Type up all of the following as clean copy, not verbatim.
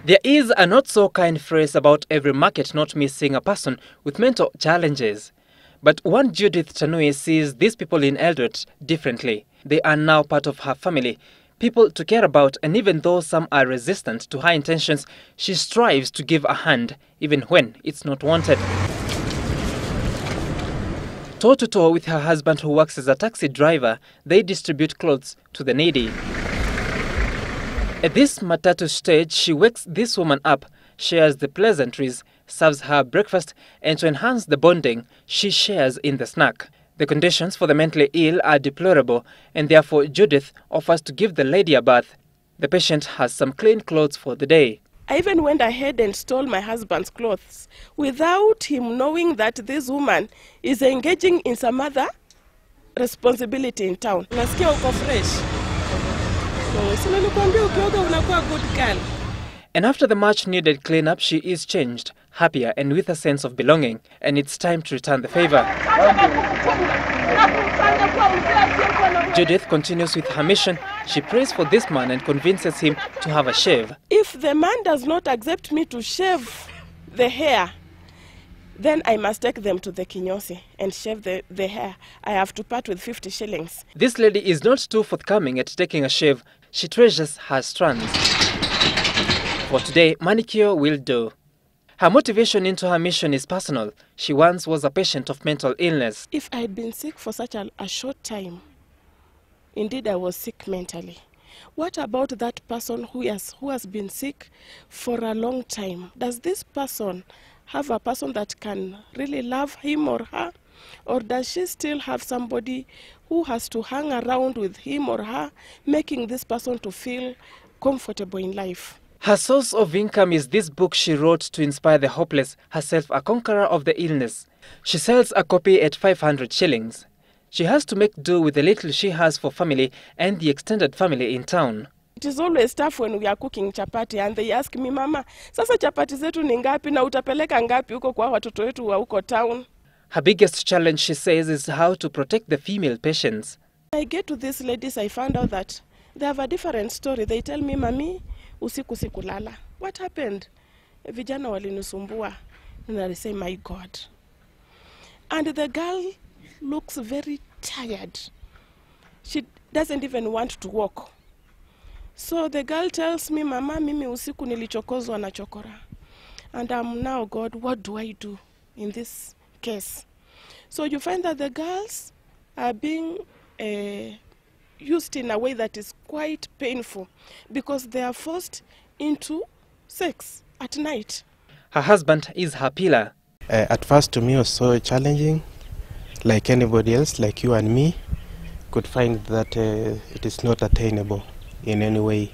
There is a not-so-kind phrase about every market not missing a person with mental challenges. But one Judith Tanui sees these people in Eldoret differently. They are now part of her family, people to care about, and even though some are resistant to her intentions, she strives to give a hand, even when it's not wanted. Toe-to-toe with her husband, who works as a taxi driver, they distribute clothes to the needy. At this matatu stage, she wakes this woman up, shares the pleasantries, serves her breakfast, and to enhance the bonding, she shares in the snack. The conditions for the mentally ill are deplorable, and therefore Judith offers to give the lady a bath. The patient has some clean clothes for the day. I even went ahead and stole my husband's clothes without him knowing that this woman is engaging in some other responsibility in town. Nasikia uko fresh. And after the much-needed cleanup, she is changed, happier and with a sense of belonging. And it's time to return the favor. Judith continues with her mission. She prays for this man and convinces him to have a shave. If the man does not accept me to shave the hair, then I must take them to the kinyosi and shave the hair. I have to part with 50 shillings. This lady is not too forthcoming at taking a shave. She treasures her strands. For today, manicure will do. Her motivation into her mission is personal. She once was a patient of mental illness. If I had been sick for such a short time, indeed I was sick mentally. What about that person who has been sick for a long time? Does this person have a person that can really love him or her? Or does she still have somebody who has to hang around with him or her, making this person to feel comfortable in life? Her source of income is this book she wrote to inspire the hopeless, herself a conqueror of the illness. She sells a copy at 500 shillings. She has to make do with the little she has for family and the extended family in town. It is always tough when we are cooking chapati and they ask me, Mama, sasa chapati zetu ni ngapi na utapeleka ngapi huko kwa watoto wetu wa huko town? Her biggest challenge, she says, is how to protect the female patients. When I get to these ladies, I found out that they have a different story. They tell me, Mami, usiku sikulala. What happened? Vijana walinusumbua. And I say, my God. And the girl looks very tired. She doesn't even want to walk. So the girl tells me, Mama, mimi usiku nilichokozwa na chokora. And I'm now, God, what do I do in this case? So you find that the girls are being used in a way that is quite painful because they are forced into sex at night. Her husband is her pillar. At first to me it was so challenging, like anybody else, like you and me, could find that it is not attainable in any way.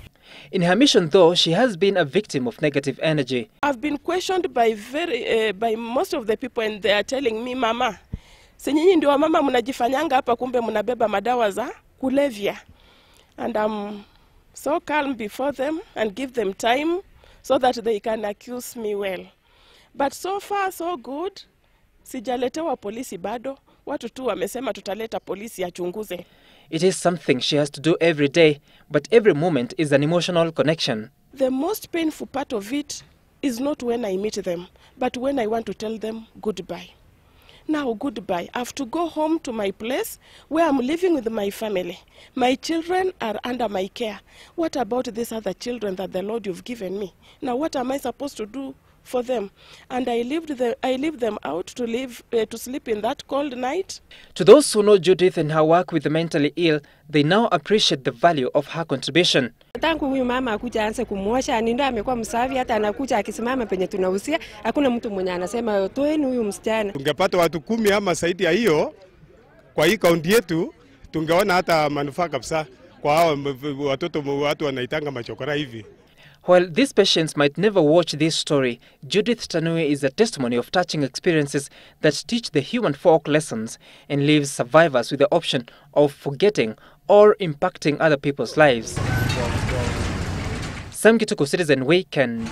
In her mission, though, she has been a victim of negative energy. I've been questioned by most of the people, and they are telling me, Mama, si nyinyi ndio mama mnajifanyanga hapa kumbe mnabeba madawa za kulevya. And I'm so calm before them and give them time so that they can accuse me well. But so far so good. Sijaletewa polisi bado. Watu tu wamesema tutaleta polisi achunguze. It is something she has to do every day, but every moment is an emotional connection. The most painful part of it is not when I meet them, but when I want to tell them goodbye. Now, goodbye. I have to go home to my place where I'm living with my family. My children are under my care. What about these other children that the Lord you've given me? Now, what am I supposed to do for them? And I leave them out to sleep in that cold night. To those who know Judith and her work with the mentally ill, they now appreciate the value of her contribution. Tangu huyu mama akuja aanze kumuosha, ndio amekuwa msafi, hata anakuja akisimama penye tunahusia, hakuna mtu mwenye anasema toeni huyu msichana. Tungepata watu 10 ama zaidi ya hiyo kwa hii kaunti yetu, tungeona hata manufaa kabisa kwa hao watu wanaitanga machokora hivi. While these patients might never watch this story, Judith Tanui is a testimony of touching experiences that teach the human folk lessons and leaves survivors with the option of forgetting or impacting other people's lives. Sam Kituku, Citizen Weekend.